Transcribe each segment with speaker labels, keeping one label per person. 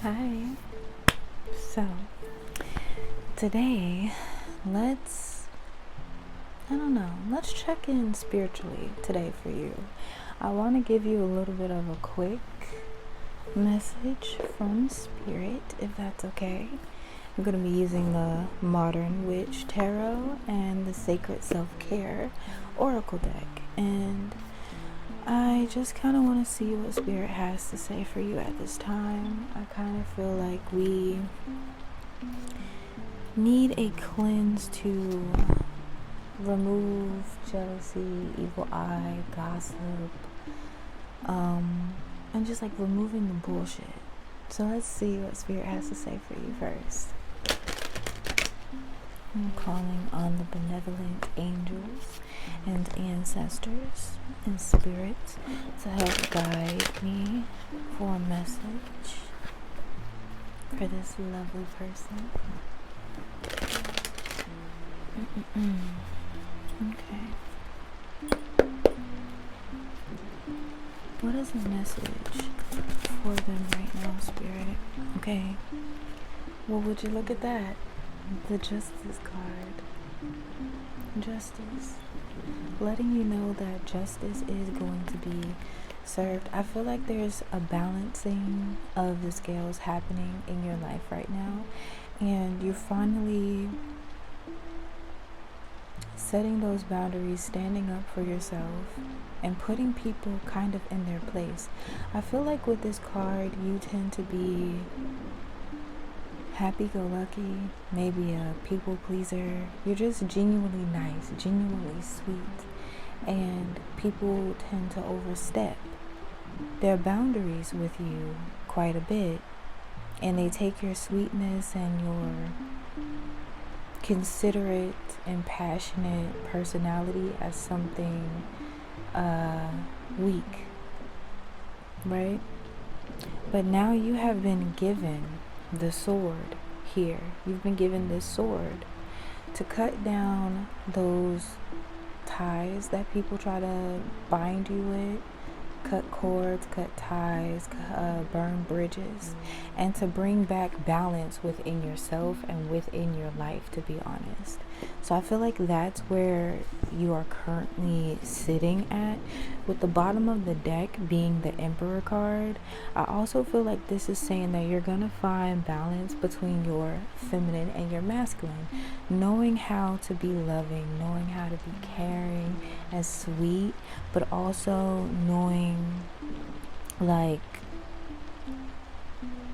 Speaker 1: Hi. So, today, let's check in spiritually today for you. I want to give you a little bit of a quick message from Spirit, if that's okay. I'm going to be using the Modern Witch Tarot and the Sacred Self-Care Oracle deck. And I just kind of want to see what Spirit has to say for you at this time. I kind of feel like we need a cleanse to remove jealousy, evil eye, gossip, and just like removing the bullshit. So let's see what Spirit has to say for you first. I'm calling on the benevolent angels and ancestors and spirits to help guide me for a message for this lovely person. Okay. What is the message for them right now, Spirit? Okay. Well, would you look at that? The Justice card. Justice. Letting you know that justice is going to be served. I feel like there's a balancing of the scales happening in your life right now. And you're finally setting those boundaries, standing up for yourself, and putting people kind of in their place. I feel like with this card, you tend to be happy-go-lucky, maybe a people pleaser. You're just genuinely nice, genuinely sweet, and people tend to overstep their boundaries with you quite a bit, and they take your sweetness and your considerate and passionate personality as something weak, right? But now you have been given the sword here. You've been given this sword to cut down those ties that people try to bind you with, cut cords, cut ties, burn bridges, and to bring back balance within yourself and within your life, to be honest. So I feel like that's where you are currently sitting at, with the bottom of the deck being the Emperor card. I also feel like this is saying that you're gonna find balance between your feminine and your masculine, knowing how to be loving, knowing how to be caring and sweet, but also knowing like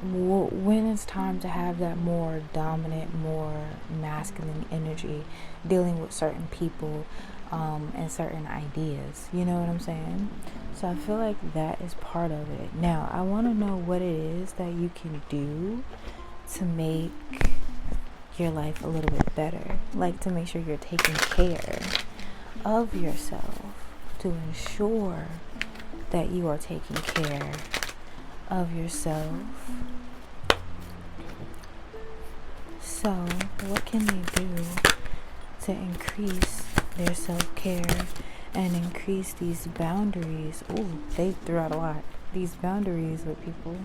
Speaker 1: when it's time to have that more dominant, more masculine energy, dealing with certain people and certain ideas. You know what I'm saying? So I feel like that is part of it. Now, I want to know what it is that you can do to make your life a little bit better, like to make sure you're taking care of yourself, to ensure that you are taking care of yourself. So, what can they do to increase their self-care and increase these boundaries? Ooh, they threw out a lot. These boundaries with people.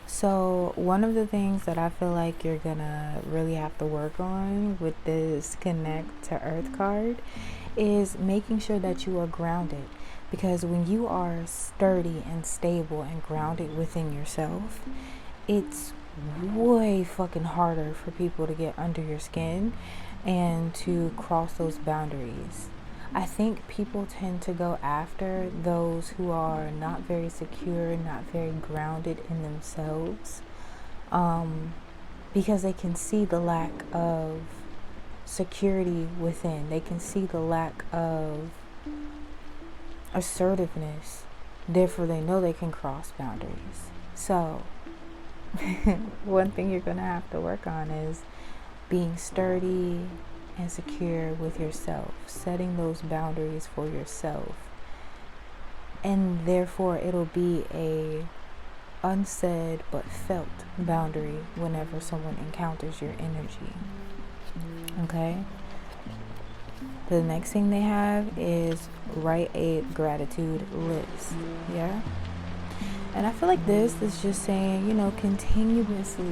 Speaker 1: So, one of the things that I feel like you're gonna really have to work on with this Connect to Earth card is making sure that you are grounded. Because when you are sturdy and stable and grounded within yourself, it's way fucking harder for people to get under your skin and to cross those boundaries. I think people tend to go after those who are not very secure, not very grounded in themselves, because they can see the lack of security within. They can see the lack of assertiveness. Therefore, they know they can cross boundaries. So, one thing you're going to have to work on is being sturdy and secure with yourself, setting those boundaries for yourself. And therefore, it'll be a unsaid but felt boundary whenever someone encounters your energy. Okay? The next thing they have is write a gratitude list. Yeah? And I feel like this is just saying, continuously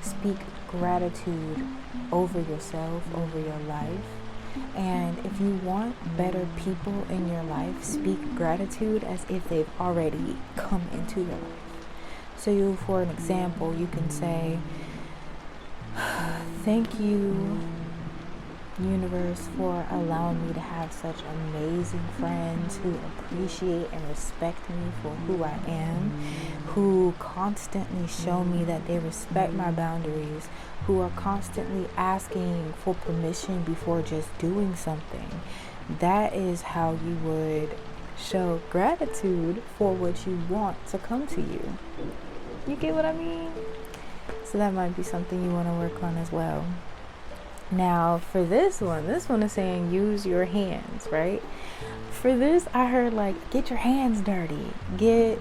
Speaker 1: speak gratitude over yourself, over your life. And if you want better people in your life, speak gratitude as if they've already come into your life. So for an example, you can say, thank you, universe, for allowing me to have such amazing friends who appreciate and respect me for who I am, who constantly show me that they respect my boundaries, who are constantly asking for permission before just doing something. That is how you would show gratitude for what you want to come to you. You get what I mean? So that might be something you want to work on as well. Now for this one is saying use your hands, right? For this, I heard like, get your hands dirty, get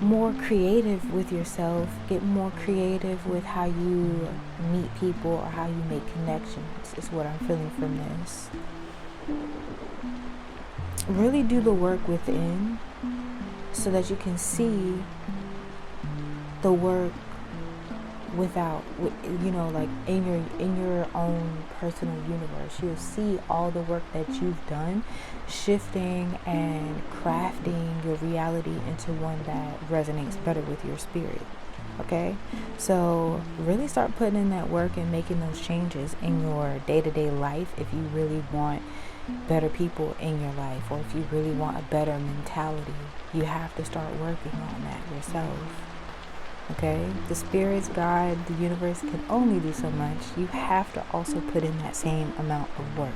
Speaker 1: more creative with yourself, get more creative with how you meet people or how you make connections, is what I'm feeling from this. Really do the work within so that you can see the work without, like in your own personal universe. You'll see all the work that you've done shifting and crafting your reality into one that resonates better with your spirit. Okay, so really start putting in that work and making those changes in your day-to-day life if you really want better people in your life, or if you really want a better mentality. You have to start working on that yourself. Okay, the spirits, God, the universe can only do so much. You have to also put in that same amount of work.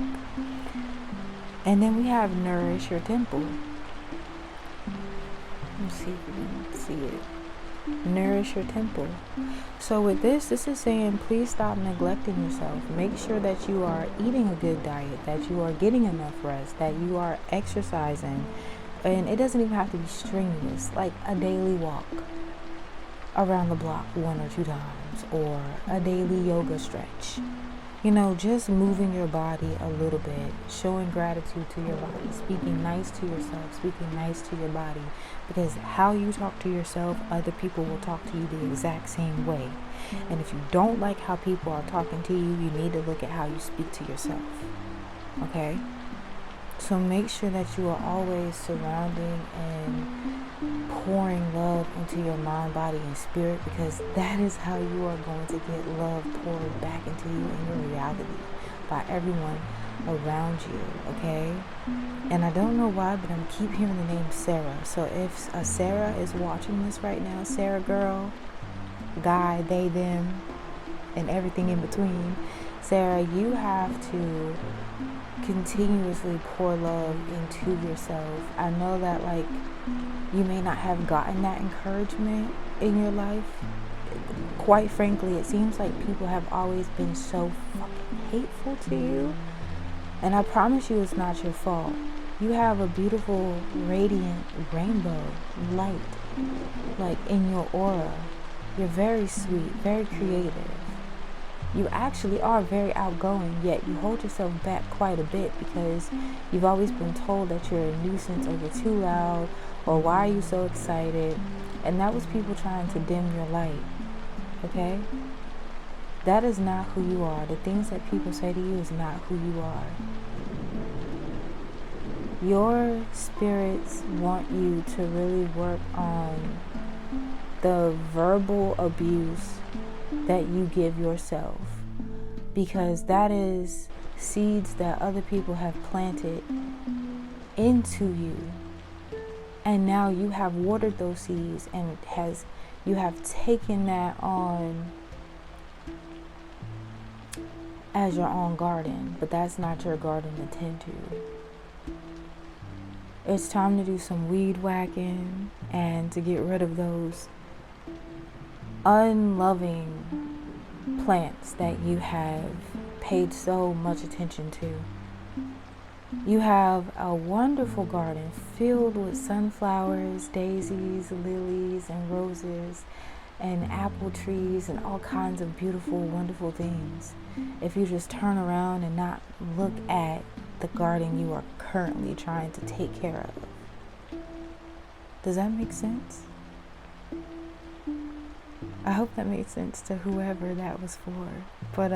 Speaker 1: And then we have nourish your temple. Let's see if we can see it. Nourish your temple. So with this is saying, please stop neglecting yourself. Make sure that you are eating a good diet, that you are getting enough rest, that you are exercising. And it doesn't even have to be strenuous, like a daily walk around the block 1 or 2 times, or a daily yoga stretch. Just moving your body a little bit, showing gratitude to your body, speaking nice to yourself, speaking nice to your body, because how you talk to yourself, other people will talk to you the exact same way. And if you don't like how people are talking to you, you need to look at how you speak to yourself. Okay? So make sure that you are always surrounding and pouring love into your mind, body, and spirit, because that is how you are going to get love poured back into you in your reality by everyone around you, okay? And I don't know why, but I keep hearing the name Sarah. So if a Sarah is watching this right now, Sarah girl, guy, they, them, and everything in between, Sarah, you have to continuously pour love into yourself. I know that you may not have gotten that encouragement in your life. Quite frankly, it seems like people have always been so fucking hateful to you, and I promise you it's not your fault. You have a beautiful, radiant rainbow light in your aura. You're very sweet, very creative. You actually are very outgoing, yet you hold yourself back quite a bit because you've always been told that you're a nuisance, or you're too loud, or why are you so excited? And that was people trying to dim your light, okay? That is not who you are. The things that people say to you is not who you are. Your spirits want you to really work on the verbal abuse that you give yourself, because that is seeds that other people have planted into you, and now you have watered those seeds, and you have taken that on as your own garden, but that's not your garden to tend to. It's time to do some weed whacking and to get rid of those unloving plants that you have paid so much attention to. You have a wonderful garden filled with sunflowers, daisies, lilies, and roses, and apple trees, and all kinds of beautiful, wonderful things. If you just turn around and not look at the garden you are currently trying to take care of. Does that make sense? I hope that made sense to whoever that was for. But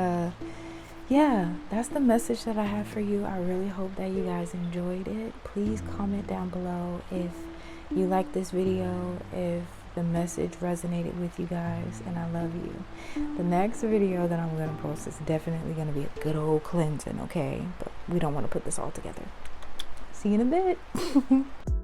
Speaker 1: yeah, that's the message that I have for you. I really hope that you guys enjoyed it. Please comment down below if you like this video, if the message resonated with you guys, and I love you. The next video that I'm going to post is definitely going to be a good old cleansing, okay? But we don't want to put this all together. See you in a bit.